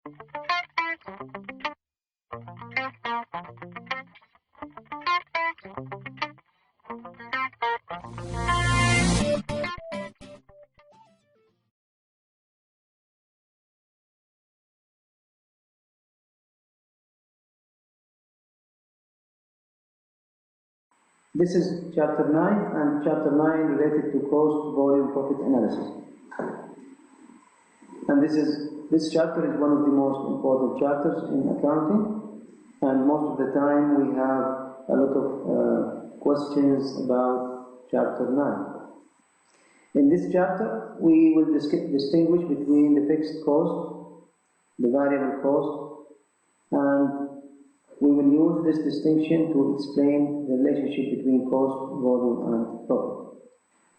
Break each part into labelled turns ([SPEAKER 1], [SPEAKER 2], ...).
[SPEAKER 1] This is Chapter 9, and Chapter 9 related to cost, volume, profit analysis. And this chapter is one of the most important chapters in accounting, and most of the time we have a lot of questions about Chapter 9. In this chapter, we will distinguish between the fixed cost, the variable cost, and we will use this distinction to explain the relationship between cost, volume, and profit.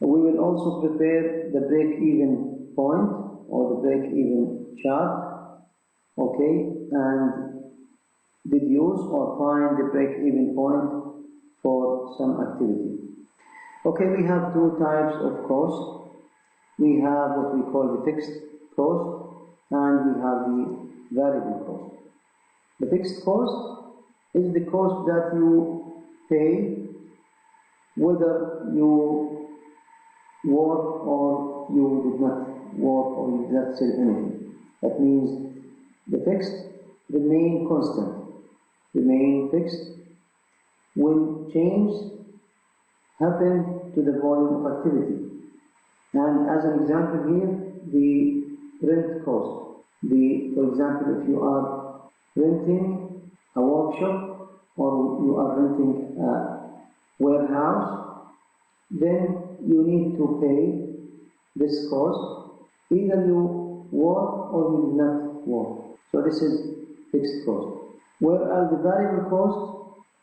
[SPEAKER 1] We will also prepare the break-even point or the break-even chart, okay, and deduce or find the break-even point for some activity. Okay, we have two types of cost. We have what we call the fixed cost, and we have the variable cost. The fixed cost is the cost that you pay whether you work or you did not work or you did not sell anything. That means the fixed remain constant, remain fixed when change happen to the volume of activity. And as an example here, the rent cost. For example, if you are renting a workshop or you are renting a warehouse, then you need to pay this cost either you work or you do not work. So this is fixed cost. Whereas the variable cost,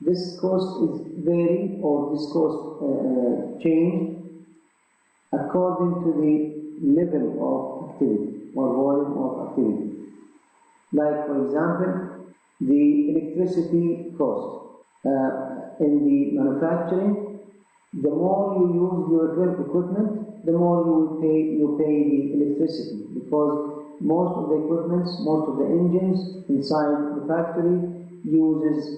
[SPEAKER 1] this cost is vary or this cost change according to the level of activity or volume of activity. Like for example, the electricity cost. In the manufacturing, the more you use your equipment, the more you pay the electricity, because most of the equipment, most of the engines inside the factory use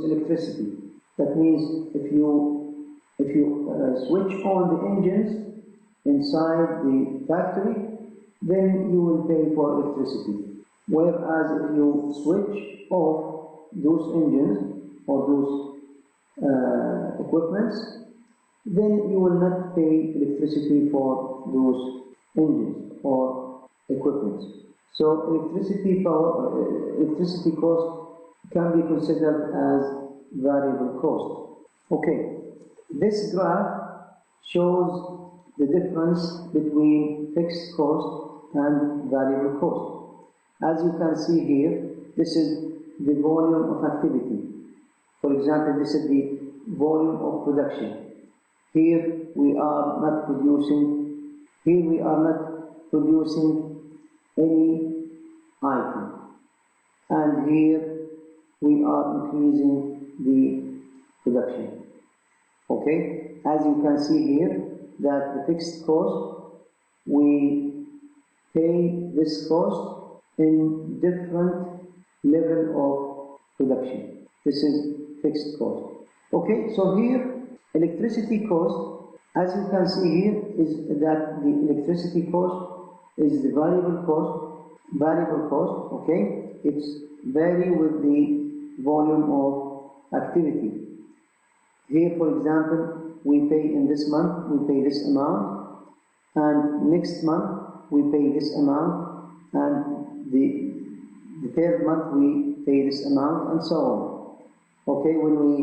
[SPEAKER 1] electricity. That means if you switch on the engines inside the factory, then you will pay for electricity. Whereas if you switch off those engines or those equipments, then you will not pay electricity for those engines or equipments. So electricity cost can be considered as variable cost. Okay, this graph shows the difference between fixed cost and variable cost. As you can see here, this is the volume of activity. For example, this is the volume of production. Here we are not producing any item. And here we are increasing the production. Okay? As you can see here, that the fixed cost, we pay this cost in different level of production. This is fixed cost. Okay, so here electricity cost, as you can see here, is that the electricity cost is the variable cost, okay? It's vary with the volume of activity. Here, for example, we pay in this month, we pay this amount, and next month we pay this amount, and the third month we pay this amount, and so on. Okay, when we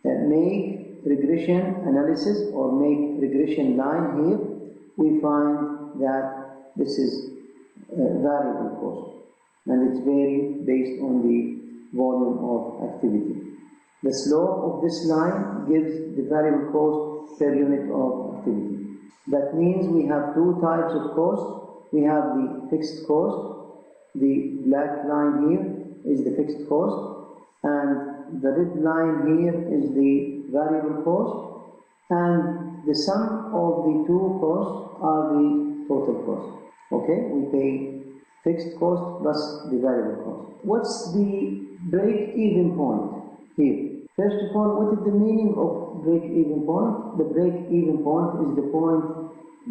[SPEAKER 1] make regression analysis or make regression line here, we find that this is variable cost, and it's vary based on the volume of activity. The slope of this line gives the variable cost per unit of activity. That means we have two types of cost. We have the fixed cost. The black line here is the fixed cost, and the red line here is the variable cost, and the sum of the two costs are the total cost. Okay, we pay fixed cost plus the variable cost. What's the break-even point here? First of all, what is the meaning of break-even point? The break-even point is the point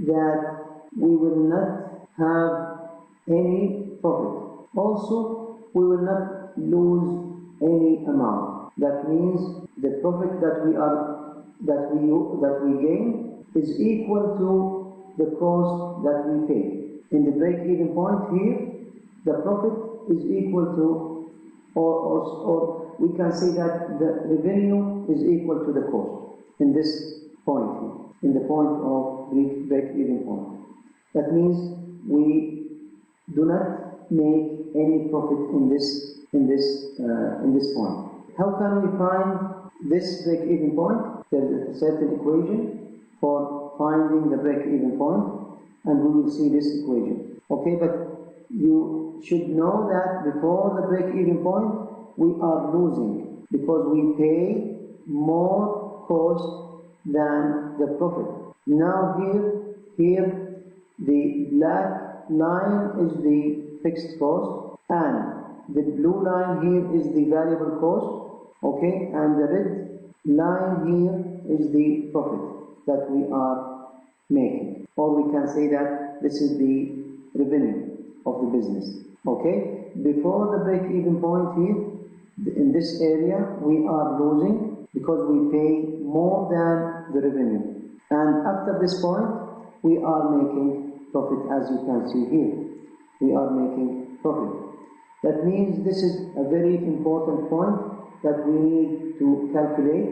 [SPEAKER 1] that we will not have any profit. Also, we will not lose any amount. That means the profit that we gain is equal to the cost that we pay. In the break-even point here, the profit is equal to, or we can say that the revenue is equal to the cost in this point here, in the point of break-even point. That means we do not make any profit in this point. How can we find this break-even point? There is a certain equation for finding the break-even point, and we will see this equation. Okay, but you should know that before the break-even point, we are losing because we pay more cost than the profit. Now here the black line is the fixed cost, and the blue line here is the variable cost, okay, and the red line here is the profit that we are making, or we can say that this is the revenue of the business. Okay, before the break-even point here, in this area we are losing because we pay more than the revenue, and after this point we are making profit. As you can see here, we are making profit. That means this is a very important point that we need to calculate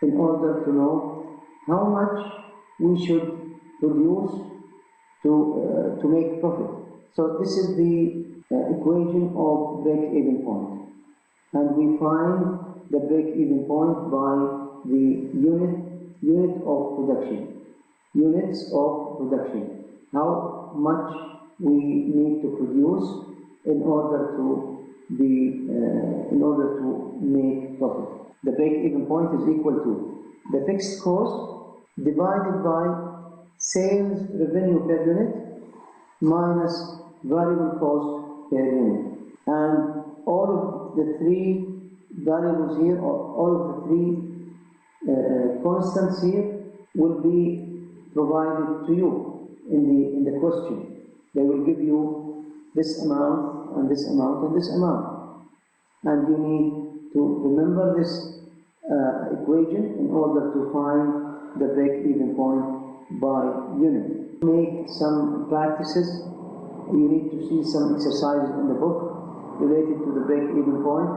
[SPEAKER 1] in order to know how much we should produce to make profit. So this is the equation of break-even point, and we find the break-even point by the unit of production, units of production. How much we need to produce in order to make profit. The break-even point is equal to the fixed cost divided by sales revenue per unit minus variable cost per unit, and all of the three variables here, or all of the three constants here, will be provided to you in the question. They will give you this amount and this amount and this amount, and you need to remember this equation in order to find the break-even point by unit. Make some practices. You need to see some exercises in the book related to the break-even point,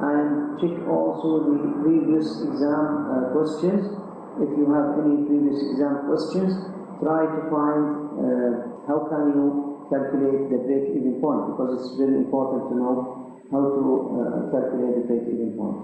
[SPEAKER 1] and check also the previous exam questions. If you have any previous exam questions, try to find how can you calculate the break-even point, because it's very important to know how to calculate the break-even point.